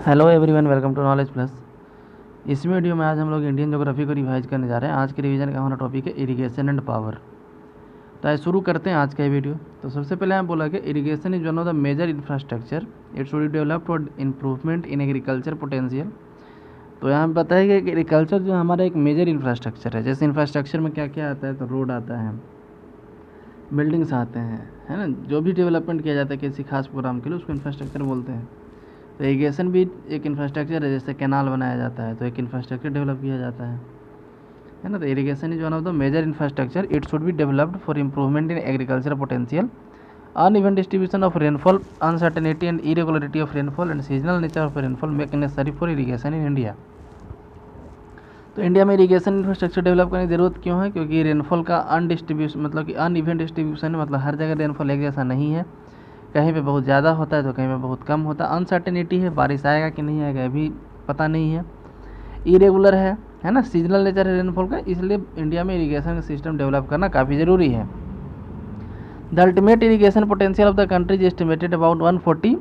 Hello everyone, welcome to knowledge plus. इस video में आज हम लोग इंडियन ज्योग्राफी को रिवाइज करने जा रहे हैं। आज के रिवीजन का हमारा टॉपिक है इरिगेशन एंड पावर। तो आज शुरू करते हैं आज का ये वीडियो। तो सबसे पहले हम बोला कि irrigation is one of the major infrastructure, it should develop for improvement in agriculture potential. तो यहाँ बताया गया कि एग्रीकल्चर जो हमारा एक मेजर इंफ्रास्ट्रक्चर है। जैसे इंफ्रास्ट्रक्चर में क्या क्या आता है, तो रोड आता है, बिल्डिंग्स आते हैं, है ना। जो भी डेवलपमेंट किया जाता है किसी खास प्रोग्राम के लिए उसको इंफ्रास्ट्रक्चर बोलते हैं। तो इरिगेशन भी एक इंफ्रास्ट्रक्चर है। जैसे कैनाल बनाया जाता है तो एक इंफ्रास्ट्रक्चर डेवलप किया जाता है ना। तो irrigation is one of the major infrastructure, it should be developed for improvement in agriculture potential, uneven distribution of rainfall, uncertainty and irregularity of rainfall and seasonal nature of rainfall make necessary for irrigation in India। तो India में irrigation infrastructure develop करने की ज़रूरत क्यों है? क्योंकि rainfall का अनडिस्ट्रीब्यूशन मतलब कि अनइवन डिस्ट्रीब्यूशन है, मतलब हर जगह रेनफॉल एक जैसा नहीं है। कहीं पे बहुत ज़्यादा होता है तो कहीं पे बहुत कम होता है। अनसर्टेनिटी है, बारिश आएगा कि नहीं आएगा अभी पता नहीं है। इरेगुलर है ना, सीजनल नेचर है रेनफॉल का, इसलिए इंडिया में इरिगेशन का सिस्टम डेवलप करना काफ़ी ज़रूरी है। The ultimate irrigation potential of the country is estimated about 140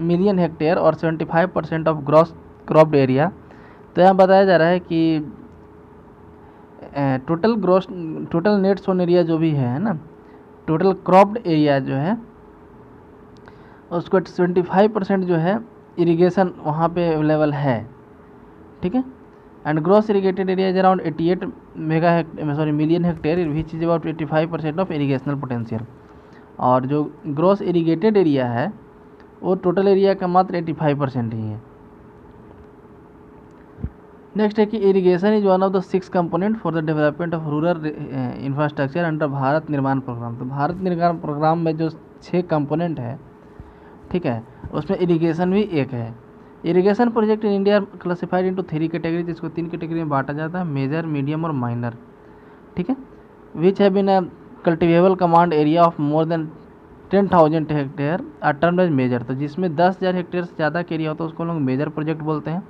million hectare और 75% ऑफ ग्रॉस क्रॉप्ड एरिया। तो यहाँ बताया जा रहा है कि टोटल नेट सोन एरिया जो भी है ना, टोटल क्रॉप्ड एरिया जो है उसको 25% जो है इरिगेशन वहाँ पे अवेलेबल है, ठीक है। And gross irrigated area is around 88 million hectare which is about 85% of irrigational potential. और जो ग्रॉस इरीगेटेड एरिया है वो टोटल एरिया का मात्र 85% ही है। नेक्स्ट है कि irrigation is one of the 6 component for the development of rural infrastructure under Bharat निर्माण प्रोग्राम। तो भारत निर्माण प्रोग्राम में जो 6 कंपोनेंट है, ठीक है, उसमें इरिगेशन भी एक है। Irrigation project in India classified into 3 category, जिसको 3 कैटेगरी में बांटा जाता है, मेजर, मीडियम और माइनर, ठीक है। विच है been cultivable command area of more than 10,000 hectare are termed as major. तो जिसमें 10,000 हेक्टेयर से ज़्यादा का एरिया होता है उसको लोग मेजर प्रोजेक्ट बोलते हैं।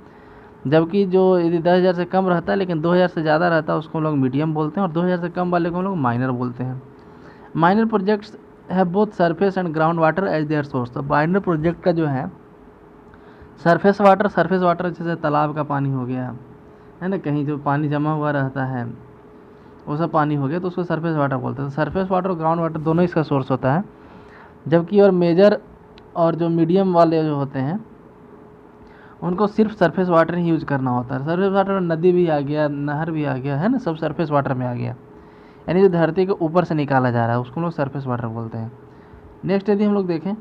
जबकि जो यदि 10,000 से कम रहता है लेकिन 2,000 से ज़्यादा रहता है उसको लोग मीडियम बोलते हैं, और 2,000 से कम वाले को लोग माइनर बोलते हैं। माइनर प्रोजेक्ट्स है both surface and ground water as their source. तो माइनर प्रोजेक्ट का जो है सरफेस वाटर जैसे तालाब का पानी हो गया, है ना, कहीं जो पानी जमा हुआ रहता है वो सब पानी हो गया तो उसको सरफेस वाटर बोलते हैं। सरफेस वाटर और ग्राउंड वाटर दोनों इसका सोर्स होता है। जबकि और मेजर और जो मीडियम वाले जो होते हैं उनको सिर्फ सरफेस वाटर ही यूज करना होता है। सरफेस वाटर में नदी भी आ गया, नहर भी आ गया, है ना, सब सरफेस वाटर में आ गया, यानी जो धरती के ऊपर से निकाला जा रहा है उसको लोग सरफेस वाटर बोलते हैं। नेक्स्ट यदि हम लोग देखें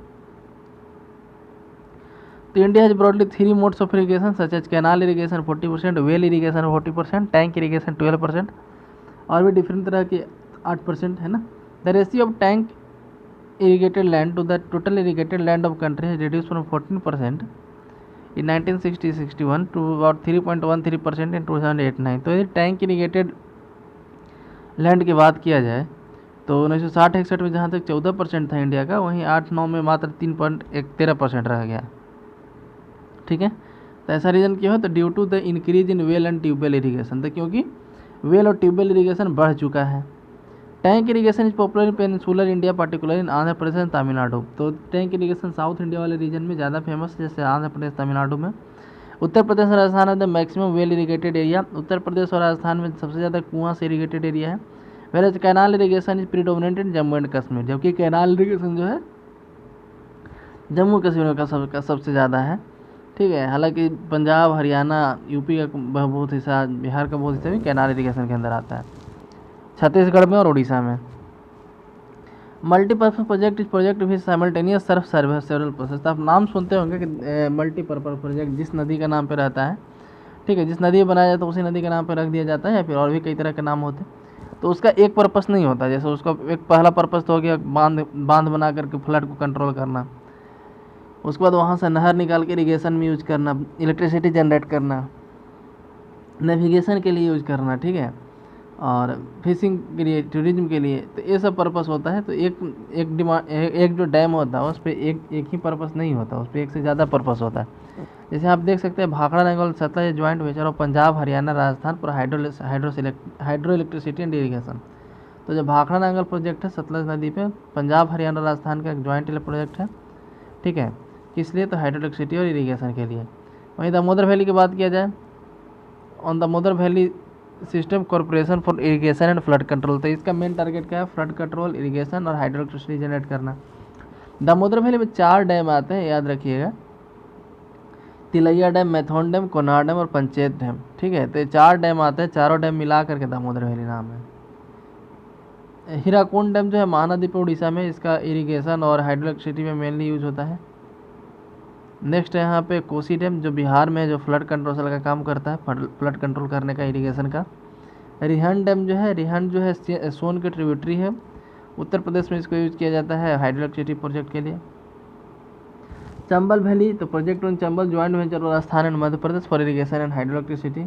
तो India has broadly 3 modes of irrigation such as canal irrigation 40%, well irrigation 40%, tank irrigation 12%, और भी डिफरेंट तरह के 8%, है ना। The ratio of tank irrigated land to the total irrigated land of country has reduce from 14% in 1960-61 to about 3.13% in 2008-9। तो यदि tank irrigated land की बात किया जाए तो 1960-61 में जहाँ तक 14% था इंडिया का, वहीं 8-9 में मात्र 3.13% रह गया, ठीक है। तो ऐसा रीज़न क्यों है? तो due to the increase in well and tubewell irrigation. तो क्योंकि वेल और ट्यूबवेल इरीगेशन बढ़ चुका है। Tank irrigation is popular in peninsular India, particular in Andhra Pradesh and Tamil Nadu. तो टैंक इरीगेशन साउथ इंडिया वाले रीजन में ज़्यादा फेमस है, जैसे आंध्र प्रदेश, तमिलनाडु में। उत्तर प्रदेश और राजस्थान में the maximum well irrigated area. Uttar Pradesh और राजस्थान में सबसे ज़्यादा कुआं से इरीगेटेड एरिया है। Where canal irrigation is predominant in Jammu and Kashmir. जबकि कैनाल इरीगेशन जो है जम्मू कश्मीर का सबसे ज़्यादा है, ठीक है। हालांकि पंजाब, हरियाणा, यूपी का बहुत हिस्सा, बिहार का बहुत हिस्सा भी कैनाल इरीगेशन के अंदर आता है, छत्तीसगढ़ में और उड़ीसा में। मल्टीपर्पज प्रोजेक्ट इस प्रोजेक्ट भी simultaneous Surf service several process. आप नाम सुनते होंगे कि मल्टीपर्पज प्रोजेक्ट जिस नदी का नाम पे रहता है, ठीक है, जिस नदी में बनाया जाता है उसी नदी के नाम पे रख दिया जाता है, या फिर और भी कई तरह के नाम होते हैं। तो उसका एक पर्पस नहीं होता। जैसे उसका एक पहला पर्पस तो हो गया बांध बना करके फ्लड को कंट्रोल करना, उसके बाद वहाँ से नहर निकाल के इरीगेशन में यूज करना, इलेक्ट्रिसिटी जनरेट करना, नेविगेशन के लिए यूज करना, ठीक है, और फिशिंग के लिए, टूरिज्म के लिए। तो ये सब पर्पस होता है। तो एक जो डैम होता है उस पर एक ही पर्पस नहीं होता, उस पर एक से ज़्यादा पर्पस होता है। जैसे आप देख सकते हैं Bhakra Nangal Sutlej joint venture of Punjab, Haryana, Rajasthan पर हाइड्रो इलेक्ट्रिसिटी एंड इरीगेशन। तो जो भाखड़ा नंगल प्रोजेक्ट है सतलज नदी पे, पंजाब, हरियाणा, राजस्थान का एक ज्वाइंट प्रोजेक्ट है, ठीक है। किस लिए? तो हाइड्रो इलेक्ट्रिसिटी और इरीगेशन के लिए। वहीं दामोदर वैली की बात किया जाए, on Damodar valley system corporation for irrigation and flood control. तो इसका मेन टारगेट क्या है? फ्लड कंट्रोल, इरिगेशन और हाइड्रो इलेक्ट्रिसिटी जनरेट करना। दामोदर वैली में 4 डैम आते हैं, याद रखिएगा, Tilaiya dam, Maithon dam, Konar dam और पंचेत डैम। ठीक है, तो 4 डैम आते हैं, चारों डैम मिला करके दामोदर वैली नाम है। हीराकुंड डैम जो है महानदी पे उड़ीसा में, इसका इरिगेशन और हाइड्रो इलेक्ट्रिसिटी में मेनली यूज होता है। नेक्स्ट है यहाँ पे कोसी डैम जो बिहार में, जो फ्लड कंट्रोल का काम करता है, फ्लड कंट्रोल करने का, इरिगेशन का। रिहंड डैम जो है, रिहंड जो है सोन की ट्रिब्यूटरी है, उत्तर प्रदेश में इसको यूज किया जाता है हाइड्रो इलेक्ट्रिसिटी प्रोजेक्ट के लिए। चंबल वैली, तो project on Chambal joint venture Rajasthan and Madhya Pradesh for irrigation and hydro electricity.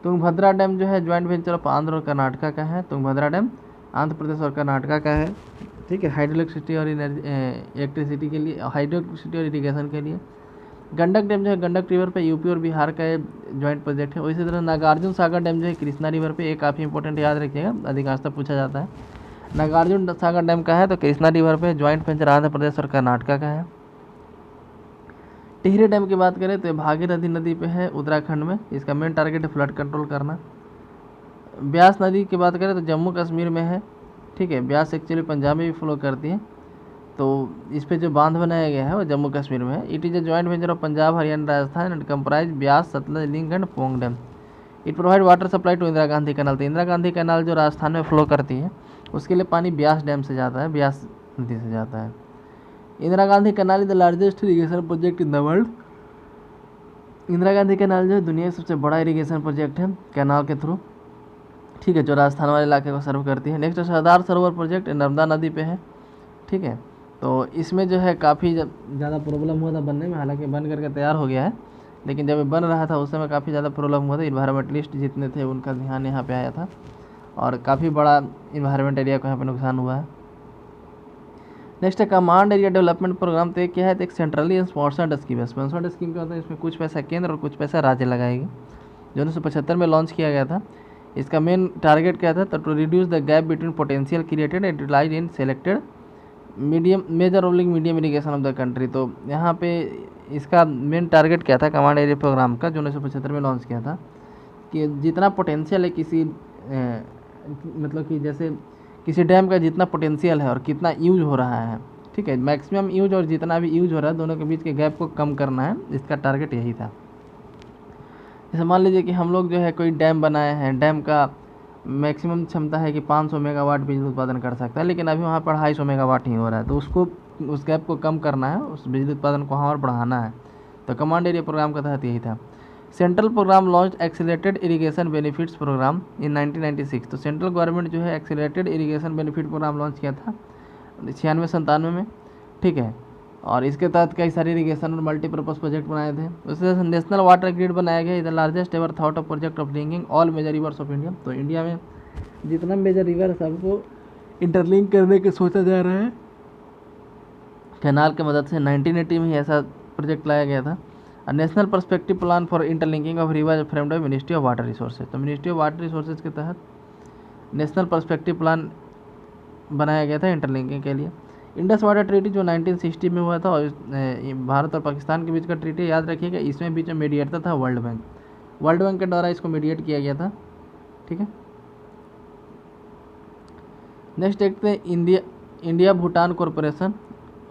Tungabhadra dam जो है ज्वाइंट वेंचर ऑफ आंध्र और कर्नाटका का है। तुंगभद्रा डैम आंध्र प्रदेश और कर्नाटका का है। ठीक है, हाइड्रो इलेक्ट्रिसिटी और इलेक्ट्रिसिटी के लिए, हाइड्रो इलेक्ट्रिसिटी और इरिगेशन के लिए। गंडक डैम जो है गंडक रिवर पे यूपी और बिहार का ज्वाइंट प्रोजेक्ट है। इसी तरह नागार्जुन सागर डैम जो है कृष्णा रिवर पे, एक काफ़ी इंपॉर्टेंट याद रखिएगा, अधिकांशतः पूछा जाता है। नागार्जुन सागर डैम का है तो कृष्णा रिवर पे, ज्वाइंट वेंचर आंध्र प्रदेश और कर्नाटका का है। टिहरी डैम की बात करें तो भागीरथी नदी पे है उत्तराखंड में, इसका मेन टारगेट है फ्लड कंट्रोल करना। ब्यास नदी की बात करें तो जम्मू कश्मीर में है। ठीक है, ब्यास एक्चुअली पंजाब में भी फ्लो करती है, तो इस पे जो बांध बनाया गया है वो जम्मू कश्मीर में है। It is a joint venture of Punjab, Haryana, Rajasthan and comprise Beas, Sutlej, link and Pong dam. It provide water supply to Indira Gandhi canal. तो इंदिरा गांधी कैनाल जो राजस्थान में फ्लो करती है, उसके लिए पानी ब्यास डैम से जाता है, ब्यास नदी से जाता है। Indira Gandhi canal is the largest irrigation project in the world. Indira Gandhi canal जो है दुनिया का सबसे बड़ा इरीगेशन प्रोजेक्ट है कैनाल के थ्रू। ठीक है, जो राजस्थान वाले इलाके को सर्व करती है। नेक्स्ट सरदार सरोवर प्रोजेक्ट नर्मदा नदी पे है। ठीक है, तो इसमें जो है काफ़ी ज़्यादा प्रॉब्लम हुआ था बनने में, हालांकि बन करके तैयार हो गया है, लेकिन जब बन रहा था उस समय काफ़ी ज़्यादा प्रॉब्लम हुआ था। इन्वायरमेंटलिस्ट जितने थे उनका ध्यान यहाँ पे आया था और काफ़ी बड़ा इन्वायरमेंट एरिया को यहाँ पे नुकसान हुआ है। नेक्स्ट है कमांड एरिया डेवलपमेंट प्रोग्राम। तो ये क्या है? तो एक सेंट्रली स्पॉन्सर्ड स्कीम है। स्पॉन्सर्ड स्कीम क्या होता है? इसमें कुछ पैसा केंद्र और कुछ पैसा राज्य लगाएगी, जो 1975 में लॉन्च किया गया था। इसका मेन टारगेट क्या था? तो to reduce the gap between potential created and utilize in selected medium major rolling medium irrigation of the country. तो यहाँ पे इसका मेन टारगेट क्या था कमांड एरिया प्रोग्राम का, जो 1975 में लॉन्च किया था, कि जितना पोटेंशियल है किसी मतलब कि जैसे किसी डैम का जितना पोटेंशियल है और कितना यूज हो रहा है, ठीक है, मैक्सिमम यूज और जितना भी यूज हो रहा है, दोनों के बीच के गैप को कम करना है। इसका टारगेट यही था। जैसे मान लीजिए कि हम लोग जो है कोई डैम बनाए हैं, डैम का मैक्सिमम क्षमता है कि 500 मेगावाट बिजली उत्पादन कर सकता है, लेकिन अभी वहाँ पर 250 मेगावाट ही हो रहा है, तो उसको उस गैप को कम करना है, उस बिजली उत्पादन को वहाँ और बढ़ाना है। तो कमांड एरिया प्रोग्राम का तहत यही था। Central program launch accelerated irrigation benefits program in 1996। तो सेंट्रल गवर्नमेंट जो है accelerated irrigation benefit program launch किया था 96-97 में, ठीक है, और इसके तहत कई सारे इरीगेशन और मल्टीपर्पज़ प्रोजेक्ट बनाए थे। उसके साथ नेशनल वाटर ग्रिड बनाया गया, the largest ever thought of project of linking all major rivers of India. तो इंडिया में जितना मेजर रिवर है सबको इंटरलिंक करने के सोचा जा रहा है कैनाल की मदद से। 1980 में ही ऐसा प्रोजेक्ट लाया गया था। National perspective plan for interlinking of river framed by ministry of water resources. तो मिनिस्ट्री ऑफ वाटर रिसोर्सेज के तहत नेशनल पर्सपेक्टिव प्लान बनाया गया था इंटरलिंकिंग के लिए। इंडस वाटर ट्रीटी जो 1960 में हुआ था, और भारत और पाकिस्तान के बीच का ट्रीटी, याद रखिएगा, इसमें बीच में मीडिएटर था वर्ल्ड बैंक। वर्ल्ड बैंक के द्वारा इसको मीडिएट किया गया था, ठीक है। नेक्स्ट देखते हैं India Bhutan corporation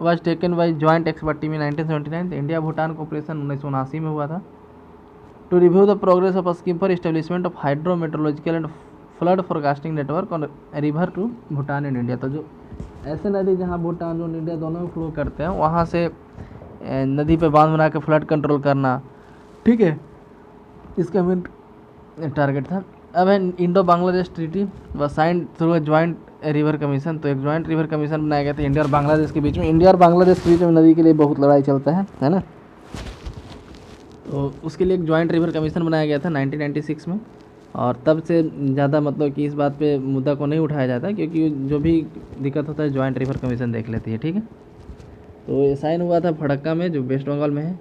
was taken by joint expert team in 1979। India Bhutan corporation 1979 में हुआ था। To review the progress of scheme for establishment of hydrometeorological and flood forecasting network on river to Bhutan and India. तो जो ऐसे नदी जहाँ भूटान और इंडिया दोनों में फ्लो करते हैं, वहाँ से नदी पे बांध बना के फ्लड कंट्रोल करना, ठीक है, इसका मेन टारगेट था। अब है इंडो बांग्लादेश ट्रीटी व sign through a joint river commission. तो एक ज्वाइंट रिवर कमीशन बनाया गया था इंडिया और बांग्लादेश के बीच में। इंडिया और बांग्लादेश के बीच में नदी के लिए बहुत लड़ाई चलता है ना, तो उसके लिए एक ज्वाइंट रिवर कमीशन बनाया गया था 1996 में। और तब से ज़्यादा मतलब कि इस बात पे मुद्दा को नहीं उठाया जाता, क्योंकि जो भी दिक्कत होता है ज्वाइंट रिवर कमीशन देख लेती है, ठीक है। तो ये साइन हुआ था फड़क्का में, जो वेस्ट बंगाल में है।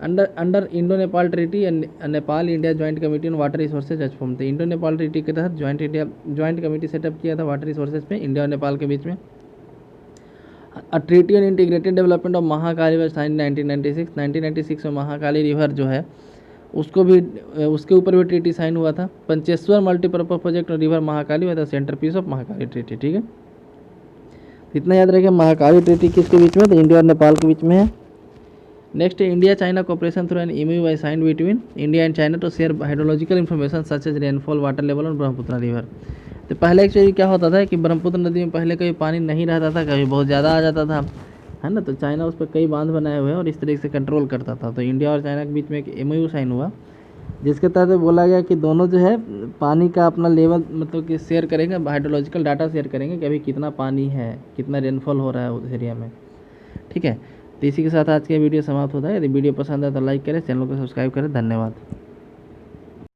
Under Indo Nepal treaty and Nepal India joint committee on water resources as form. तो इंडो नेपाल ट्रीटी के तहत ज्वाइंट कमेटी सेटअप किया था वाटर रिसोर्सेज पे, इंडिया और नेपाल के बीच में। A treaty on integrated development of Mahakali was sign 1996 में महाकाली रिवर जो है उसको भी उसके ऊपर भी ट्रीटी साइन हुआ था। Pancheshwar multipurpose project river Mahakali was the centre piece of Mahakali treaty. ठीक है, इतना याद रखें। महाकाली ट्रीटी किसके बीच में? तो इंडिया और नेपाल के बीच में है। नेक्स्ट है India China cooperation through an MOU was signed between India and China to share hydrological information such as rainfall water level on Brahmaputra river. तो पहले एक्चुअली क्या होता था कि ब्रह्मपुत्र नदी में पहले कभी पानी नहीं रहता था, कभी बहुत ज़्यादा आ जाता था, है ना। तो चाइना उस पर कई बांध बनाए हुए हैं और इस तरीके से कंट्रोल करता था। तो इंडिया और चाइना के बीच में एक एमओयू साइन हुआ जिसके तहत बोला गया कि दोनों जो है पानी का अपना लेवल मतलब कि शेयर करेंगे, हाइड्रोलॉजिकल डाटा शेयर करेंगे कि अभी कितना पानी है, कितना रेनफॉल हो रहा है उस एरिया में। ठीक है, तो इसी के साथ आज का वीडियो समाप्त होता है। यदि वीडियो पसंद है तो लाइक करें, चैनल को सब्सक्राइब करें। धन्यवाद।